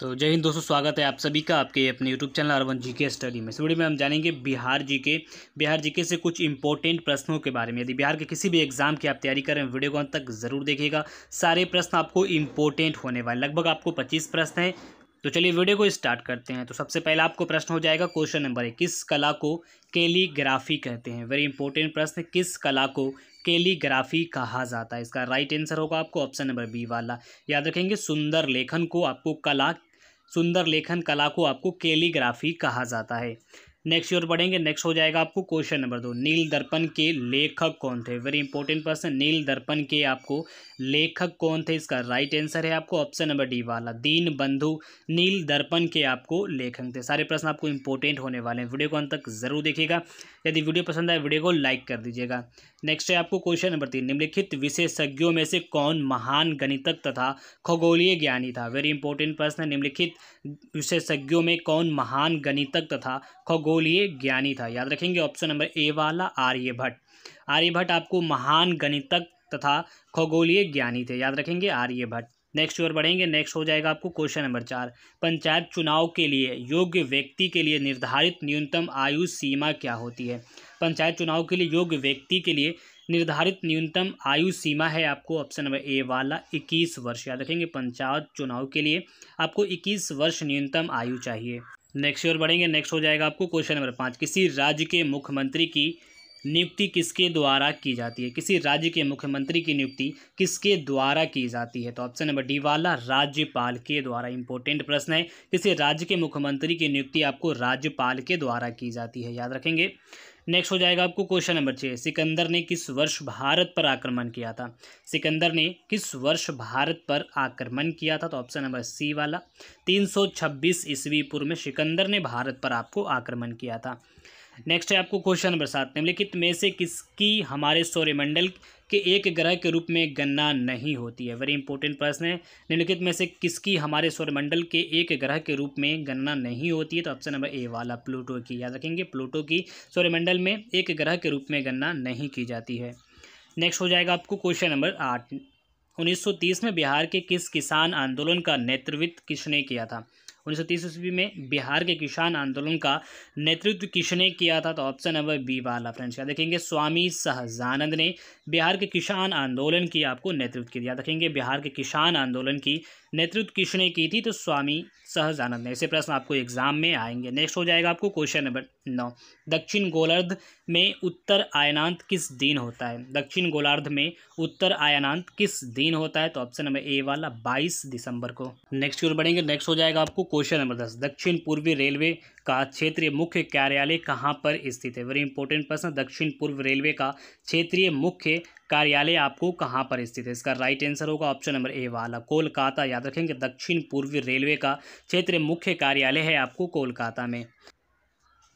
तो जय हिंद दोस्तों, स्वागत है आप सभी का आपके अपने YouTube channel urban GK study में। इस वीडियो में हम जानेंगे बिहार जीके से कुछ इंपॉर्टेंट प्रश्नों के बारे में। यदि बिहार के किसी भी एग्जाम की आप तैयारी करें, वीडियो को अंत तक जरूर देखिएगा। सारे प्रश्न आपको इंपॉर्टेंट होने वाले, लगभग आपको 25 प्रश्न हैं। तो चलिए वीडियो को स्टार्ट करते हैं। तो सबसे पहला आपको प्रश्न हो जाएगा क्वेश्चन नंबर 1, किस कला को कैलीग्राफी कहते हैं। वेरी इंपॉर्टेंट प्रश्न, किस कला को कैलीग्राफी कहा जाता है। इसका राइट आंसर होगा आपको ऑप्शन नंबर बी वाला। याद रखेंगे, सुंदर लेखन कला को आपको कैलीग्राफी कहा जाता है। नेक्स्ट की ओर बढ़ेंगे। नेक्स्ट हो जाएगा आपको क्वेश्चन नंबर 2, नील दर्पण के लेखक कौन थे। वेरी इंपॉर्टेंट प्रश्न, नील दर्पण के आपको लेखक कौन थे। इसका राइट आंसर है आपको ऑप्शन नंबर डी वाला, दीन बंधु नील दर्पण के आपको लेखक थे। सारे प्रश्न आपको इंपॉर्टेंट होने वाले हैं, वीडियो को अंत तक जरूर देखिएगा। यदि वीडियो पसंद आए वीडियो को लाइक कर दीजिएगा। नेक्स्ट है आपको क्वेश्चन नंबर 3, निम्नलिखित विशेषज्ञों में से कौन महान गणितज्ञ तथा खगोलीय ज्ञानी था। वेरी इंपॉर्टेंट प्रश्न, निम्नलिखित विशेषज्ञों में कौन महान गणितज्ञ तथा खगोलीय ज्ञानी था। याद रखेंगे ऑप्शन नंबर ए वाला, आर्यभट्ट। आर्यभट्ट आपको महान गणितज्ञ तथा खगोलीय ज्ञानी थे। याद रखेंगे आर्यभट्ट। नेक्स्ट की ओर बढ़ेंगे। नेक्स्ट हो जाएगा आपको क्वेश्चन नंबर 4, पंचायत चुनाव के लिए योग्य व्यक्ति के लिए निर्धारित न्यूनतम आयु सीमा क्या होती है। पंचायत चुनाव के लिए योग्य व्यक्ति के लिए निर्धारित न्यूनतम आयु सीमा है आपको ऑप्शन नंबर ए वाला, 21 वर्ष। याद रखेंगे, पंचायत चुनाव के लिए आपको 21 वर्ष न्यूनतम आयु चाहिए। नेक्स्ट ओर बढ़ेंगे। नेक्स्ट हो जाएगा आपको क्वेश्चन नंबर 5, किसी राज्य के मुख्यमंत्री की नियुक्ति किसके द्वारा की जाती है। किसी राज्य के मुख्यमंत्री की नियुक्ति किसके द्वारा की जाती है। तो ऑप्शन नंबर डी वाला, राज्यपाल के द्वारा। इंपॉर्टेंट प्रश्न है, किसी राज्य के मुख्यमंत्री की नियुक्ति आपको राज्यपाल के द्वारा की जाती है। याद रखेंगे। नेक्स्ट हो जाएगा आपको क्वेश्चन नंबर 6, सिकंदर ने किस वर्ष भारत पर आक्रमण किया था। सिकंदर ने किस वर्ष भारत पर आक्रमण किया था। तो ऑप्शन नंबर सी वाला, 326 ईस्वी पूर्व में सिकंदर ने भारत पर आपको आक्रमण किया था। नेक्स्ट है आपको क्वेश्चन नंबर 7, निम्नलिखित में से किसकी हमारे सौरमंडल के एक ग्रह के रूप में गणना नहीं होती है। वेरी इंपॉर्टेंट प्रश्न है, निम्नलिखित में से किसकी हमारे सौरमंडल के एक ग्रह के रूप में गणना नहीं होती है। तो ऑप्शन नंबर ए वाला, प्लूटो की। याद रखेंगे, प्लूटो की सौरमंडल में एक ग्रह के रूप में गणना नहीं की जाती है। नेक्स्ट हो जाएगा आपको क्वेश्चन नंबर 8, 1930 में बिहार के किस किसान आंदोलन का नेतृत्व किसने किया था। 1930 ईस्वी में बिहार के किसान आंदोलन का नेतृत्व किसने किया था। तो ऑप्शन नंबर बी वाला फ्रेंड्स। याद रखेंगे, स्वामी सहजानंद ने बिहार के किसान आंदोलन की आपको नेतृत्व किया। याद रखेंगे, बिहार के किसान आंदोलन की नेतृत्व किसने की थी। तो स्वामी सहजानंद ने। ऐसे प्रश्न आपको एग्जाम में आएंगे। नेक्स्ट हो जाएगा आपको क्वेश्चन नंबर 9, दक्षिण गोलार्ध में उत्तर आयनांत किस दिन होता है। दक्षिण गोलार्ध में उत्तर आयनांत किस दिन होता है। तो ऑप्शन नंबर ए वाला, 22 दिसंबर को। नेक्स्ट की ओर बढ़ेंगे। नेक्स्ट हो जाएगा आपको क्वेश्चन नंबर 10, दक्षिण पूर्वी रेलवे का क्षेत्रीय मुख्य कार्यालय कहाँ पर स्थित है। वेरी इंपॉर्टेंट प्रश्न, दक्षिण पूर्व रेलवे का क्षेत्रीय मुख्य कार्यालय आपको कहाँ पर स्थित है। इसका राइट आंसर होगा ऑप्शन नंबर ए वाला, कोलकाता। याद रखेंगे, दक्षिण पूर्वी रेलवे का क्षेत्रीय मुख्य कार्यालय है आपको कोलकाता में।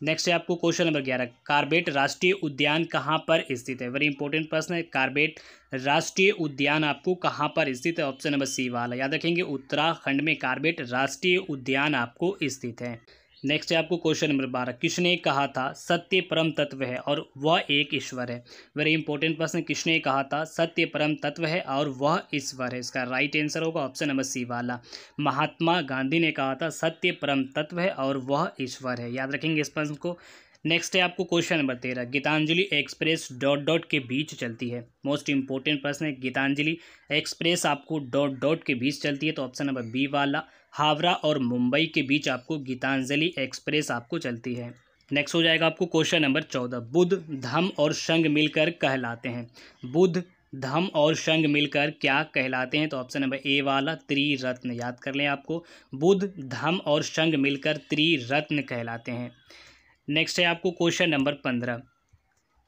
नेक्स्ट है आपको क्वेश्चन नंबर 11, कार्बेट राष्ट्रीय उद्यान कहाँ पर स्थित है। वेरी इंपॉर्टेंट प्रश्न है, कार्बेट राष्ट्रीय उद्यान आपको कहाँ पर स्थित है। ऑप्शन नंबर सी वाला। याद रखेंगे, उत्तराखंड में कार्बेट राष्ट्रीय उद्यान आपको स्थित है। नेक्स्ट है आपको क्वेश्चन नंबर 12, किसने कहा था सत्य परम तत्व है और वह एक ईश्वर है। वेरी इंपॉर्टेंट प्रश्न, किसने कहा था सत्य परम तत्व है और वह ईश्वर है। इसका राइट आंसर होगा ऑप्शन नंबर सी वाला, महात्मा गांधी ने कहा था सत्य परम तत्व है और वह ईश्वर है। याद रखेंगे इस प्रश्न को। नेक्स्ट है आपको क्वेश्चन नंबर 13, गीतांजलि एक्सप्रेस ... के बीच चलती है। मोस्ट इंपॉर्टेंट प्रश्न है, गीतांजलि एक्सप्रेस आपको ... के बीच चलती है। तो ऑप्शन नंबर बी वाला, हावड़ा और मुंबई के बीच आपको गीतांजलि एक्सप्रेस आपको चलती है। नेक्स्ट हो जाएगा आपको क्वेश्चन नंबर 14, बुद्ध धम्म और संघ मिलकर कहलाते हैं। बुद्ध धम्म और संघ मिलकर क्या कहलाते हैं। तो ऑप्शन नंबर ए वाला, त्रिरत्न। याद कर लें, आपको बुद्ध धम्म और संघ मिलकर त्रिरत्न कहलाते हैं। नेक्स्ट है आपको क्वेश्चन नंबर 15,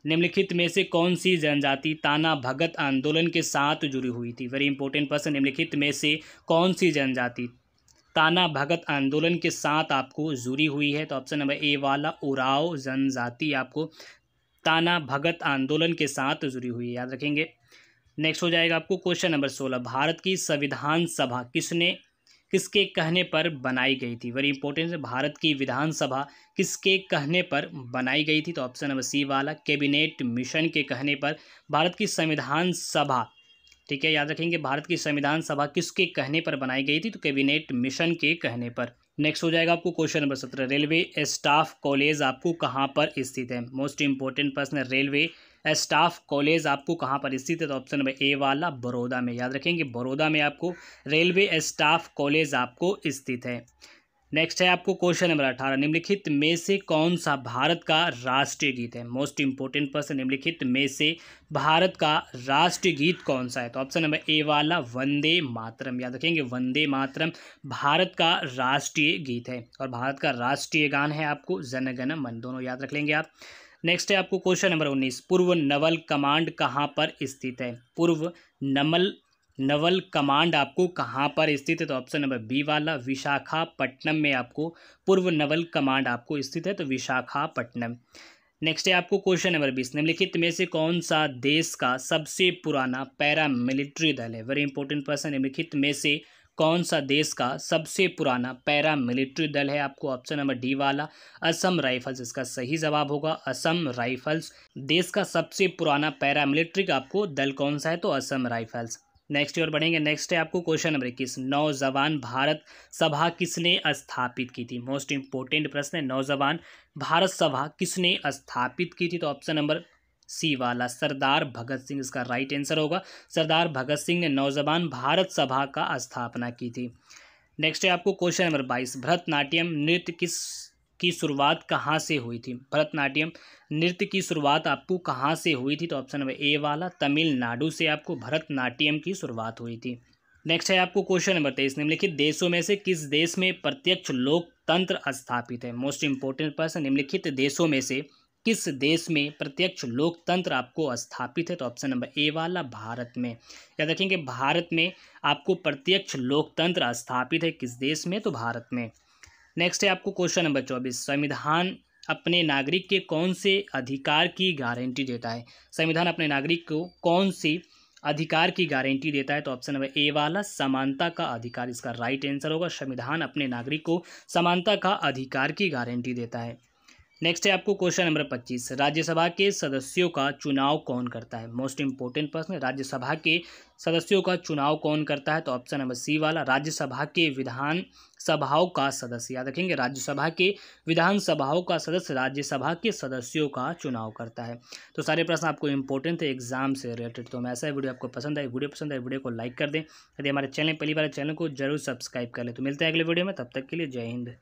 निम्नलिखित में से कौन सी जनजाति ताना भगत आंदोलन के साथ जुड़ी हुई थी। वेरी इंपॉर्टेंट प्रश्न, निम्नलिखित में से कौन सी जनजाति ताना भगत आंदोलन के साथ आपको जुड़ी हुई है। तो ऑप्शन नंबर ए वाला, उराव जनजाति आपको ताना भगत आंदोलन के साथ जुड़ी हुई है। याद रखेंगे। नेक्स्ट हो जाएगा आपको क्वेश्चन नंबर 16, भारत की संविधान सभा किसके कहने पर बनाई गई थी। वेरी इंपॉर्टेंट है, भारत की विधानसभा किसके कहने पर बनाई गई थी। तो ऑप्शन नंबर सी वाला, कैबिनेट मिशन के कहने पर भारत की संविधान सभा ठीक है, याद रखेंगे। भारत की संविधान सभा किसके कहने पर बनाई गई थी? तो कैबिनेट मिशन के कहने पर। नेक्स्ट हो जाएगा आपको question number 17, railway staff college आपको कहाँ पर स्थित है? मोस्ट इंपोर्टेंट प्रश्न, रेलवे स्टाफ कॉलेज आपको कहाँ पर स्थित है? तो ऑप्शन नंबर ए वाला बड़ौदा में, याद रखेंगे बड़ौदा में आपको रेलवे स्टाफ कॉलेज आपको स्थित है। नेक्स्ट है आपको क्वेश्चन नंबर 18, निम्नलिखित में से कौन सा भारत का राष्ट्रीय गीत है? मोस्ट इंपोर्टेंट प्रश्न, निम्नलिखित में से भारत का राष्ट्रीय गीत कौन सा है? तो ऑप्शन नंबर ए वाला वंदे मातरम, याद रखेंगे वंदे मातरम भारत का राष्ट्रीय गीत है। और भारत का राष्ट्रीय गान है आपको जन गण मन, दोनों याद रख लेंगे आप। नेक्स्ट है आपको क्वेश्चन नंबर 19, पूर्व नवल कमांड कहाँ पर स्थित है? पूर्व नवल कमांड आपको कहाँ पर स्थित है? तो ऑप्शन नंबर बी वाला विशाखापट्टनम में आपको पूर्व नवल कमांड आपको स्थित है, तो विशाखापट्टनम। नेक्स्ट है आपको क्वेश्चन नंबर 20, निम्नलिखित में से कौन सा देश का सबसे पुराना पैरामिलिट्री दल है? वेरी इंपॉर्टेंट प्रश्न, निम्नलिखित में से कौन सा देश का सबसे पुराना पैरामिलिट्री दल है? आपको ऑप्शन नंबर डी वाला असम राइफल्स, इसका सही जवाब होगा असम राइफल्स। देश का सबसे पुराना पैरामिलिट्री आपको दल कौन सा है? तो असम राइफल्स। नेक्स्ट की ओर बढ़ेंगे। नेक्स्ट है आपको क्वेश्चन नंबर 21, नौजवान भारत सभा किसने स्थापित की थी? मोस्ट इंपोर्टेंट प्रश्न है, नौजवान भारत सभा किसने स्थापित की थी? तो ऑप्शन नंबर सी वाला सरदार भगत सिंह, इसका राइट आंसर होगा सरदार भगत सिंह ने नौजवान भारत सभा का स्थापना की थी। नेक्स्ट है आपको क्वेश्चन नंबर 22, भरतनाट्यम नृत्य की शुरुआत कहाँ से हुई थी? भरतनाट्यम नृत्य की शुरुआत आपको कहाँ से हुई थी? तो ऑप्शन नंबर ए वाला तमिलनाडु से आपको भरतनाट्यम की शुरुआत हुई थी। नेक्स्ट है आपको क्वेश्चन नंबर 23, निम्नलिखित देशों में से किस देश में प्रत्यक्ष लोकतंत्र स्थापित है? मोस्ट इंपोर्टेंट प्रश्न, निम्नलिखित देशों में से किस देश में प्रत्यक्ष लोकतंत्र आपको स्थापित है? तो ऑप्शन नंबर ए वाला भारत में। याद रखेंगे भारत में आपको प्रत्यक्ष लोकतंत्र स्थापित है, किस देश में? तो भारत में। नेक्स्ट है आपको क्वेश्चन नंबर 24, संविधान अपने नागरिक के कौन से अधिकार की गारंटी देता है? संविधान अपने नागरिक को कौन सी अधिकार की गारंटी देता है? तो ऑप्शन नंबर ए वाला समानता का अधिकार, इसका राइट आंसर होगा संविधान अपने नागरिक को समानता का अधिकार की गारंटी देता है। नेक्स्ट है आपको क्वेश्चन नंबर 25, राज्यसभा के सदस्यों का चुनाव कौन करता है? मोस्ट इंपोर्टेंट प्रश्न, राज्यसभा के सदस्यों का चुनाव कौन करता है? तो ऑप्शन नंबर सी वाला राज्यसभा के विधान सभाओं का सदस्य, याद रखेंगे राज्यसभा के विधान सभाओं का सदस्य राज्यसभा के सदस्यों का चुनाव करता है। तो सारे प्रश्न आपको इंपॉर्टेंट थे एग्जाम से रिलेटेड। तो ऐसा वीडियो आपको पसंद आई, वीडियो को लाइक कर दें। यदि हमारे चैनल पहली बार चैनल को जरूर सब्सक्राइब कर लें। तो मिलते हैं अगले वीडियो में, तब तक के लिए जय हिंद।